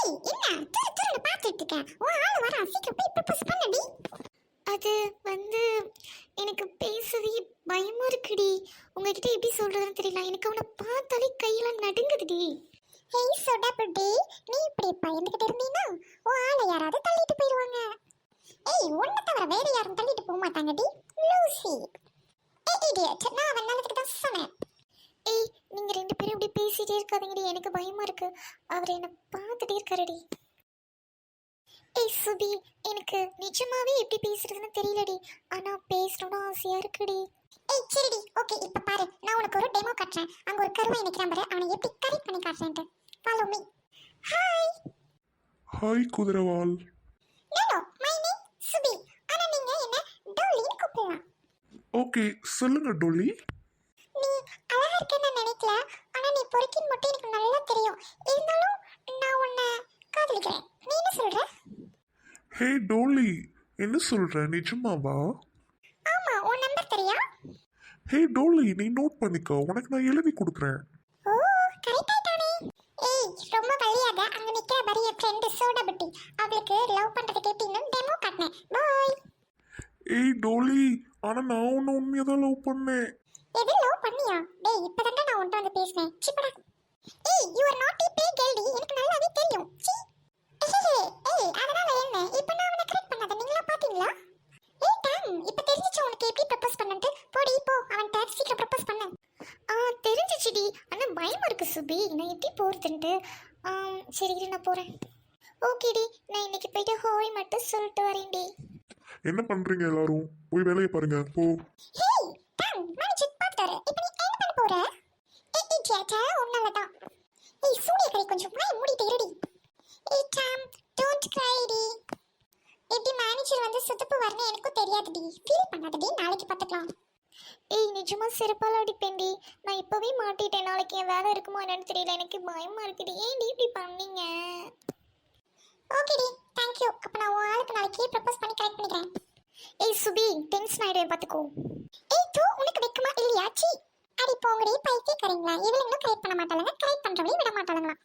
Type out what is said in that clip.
ஏய் என்ன துரு துருன்னு பார்த்துட்டு இருக்க? உன் ஆளு வரா, சீக்கிரம் போய் ப்ரப்போஸ் பண்ணடி. அது வந்து எனக்கு பேசவே பயமா இருக்குடி. உங்ககிட்ட எப்படி சொல்றதுன்னு தெரியல. எனக்கு அவனை பார்த்தாலே கையெல்லாம் நடுங்குதுடி. ஏய் சொடபுடி, நீ இப்படி பயந்துகிட்டு இருந்தீனா உன் ஆளை யாராவது தள்ளிட்டு போயிடுவாங்க. ஏய் உன்னை தவிர வேற யாரும் தள்ளிட்டு போக மாட்டாங்கடி லூசி. ஏய் இடியட், நான் அவன் நல்லதுக்கு தான் சொன்னேன். ஏய் நீங்க ரெண்டு பேரும் இப்படி பேசிட்டே இருக்காதீங்கடி, எனக்கு பயமா இருக்கு. அவர் என்ன பார்த்துட்டே இருக்காருடி. ஏய் சுபி, எனக்கு நிஜமாவே எப்படி பேசுறதுன்னு தெரியலடி. ஆனா பேசணும்னு ஆசையா இருக்குடி. ஏய் சரிடி, ஓகே இப்ப பாரு, நான் உனக்கு ஒரு டெமோ காட்டுறேன். அங்க ஒரு கருவை நிக்கிறான் பாரு, அவனை எப்படி கரெக்ட் பண்ணி காட்டுறேன்ட்டு. Follow me. ஹாய். ஹாய் குதிரவால். Hello, my name Subi. ஆனா நீங்க என்ன டோலின்னு கூப்பிடலாம். ஓகே சொல்லுங்க டோலி. நீ அழகா இருக்கேன்னு நான் நினைக்கல, ஆனா நீ பொறுக்கின் மட்டும் எனக்கு நல்லா தெரியும். இருந்தாலும் நான் உன்னை காதலிக்கிறேன். நீ என்ன சொல்ற? ஹே டோலி, என்ன சொல்ற, நிஜமாவா? ஆமா, உன் நம்பர் தெரியா? ஹே டோலி, நீ நோட் பண்ணிக்கோ, உனக்கு நான் எழுதி கொடுக்குறேன். ஓ கரெக்ட் ஆயிட்டானே. ஏய் ரொம்ப வலியாத, அங்க நிக்கிற பாரு என் ஃப்ரெண்ட் சோடாபுட்டி. அவளுக்கு லவ் பண்றதுக்கு எப்படின்னு டெமோ காட்டினேன். பாய். ஏய் டோலி, ஆனா நான் உன்னை உண்மையாக தான் லவ் பண்ணேன். எது லவ் பண்ணியா? டேய் இப்பதான் நான் உன்கிட்ட வந்து பேசினேன். சிப்படா. ஏய் யூ ஆர் நாட் பே கேர்ள்டி, எனக்கு நல்லாவே தெரியும். சி. ஏய் அதனால என்ன? இப்போ நான் அவனை கரெக்ட் பண்ணாத நீங்களா பாத்தீங்களா? ஏய் டாம், இப்போ தெரிஞ்சிச்சு உனக்கு எப்படி ப்ரப்போஸ் பண்ணனும். போடி போ, அவன்ட்ட சீக்கிரம் ப்ரப்போஸ் பண்ணு. தெரிஞ்சிச்சுடி, ஆனா பயமா இருக்கு சுபி. நான் எப்படி போறதுன்ட்டு. சரி இரு, நான் போறேன். ஓகேடி, நான் இன்னைக்கு போயிட்டு ஹாய் மட்டும் சொல்லிட்டு வரேன்டி. என்ன பண்றீங்க எல்லாரும்? போய் வேலையை பாருங்க போ. ஹேய் டாம், நான் செக் பார்த்தாரு. இப்போ நீ என்ன பண்ண போற? ஏய் சேச்சா உன்னால தான். ஏய் சூரியகரை கொஞ்சம் வாய் மூடிட்டு இருடி. ஏய் டாம், டோன்ட் கிரை டி. எப்படி மேனேஜர் வந்து சுத்தப்பு வரணும் எனக்கும் தெரியாதுடி. ஃபீல் பண்ணாதடி, நாளைக்கு பார்த்துக்கலாம். ஏய் நிஜமா செருப்பால அடிப்பேன்டி. நான் இப்பவே மாட்டிட்டேன். நாளைக்கு என் வேலை இருக்குமோ என்னன்னு தெரியல. எனக்கு பயமா இருக்குடி. ஏன்டி இப்படி பண்ணீங்க? ஓகேடி, தேங்க் யூ. அப்ப நான் உன் ஆளுக்கு நாளைக்கு ப்ரப்போஸ் பண்ணி கரெக்ட் பண்ணிக்கிறேன். ஏய் சுபி, டென்ஷன் ஆயிடுவேன் பார்த்துக்கோ. ஏய் தூ, உனக்கு வெக்கமா இல்லையா? சி. அடி போங்கடி பைத்தியக்காரங்களா, இவளுங்களும் கரெக்ட் பண்ண மாட்டாளுங்க, கரெக்ட் பண்றவளையும் விட மாட்டாளுங்களா.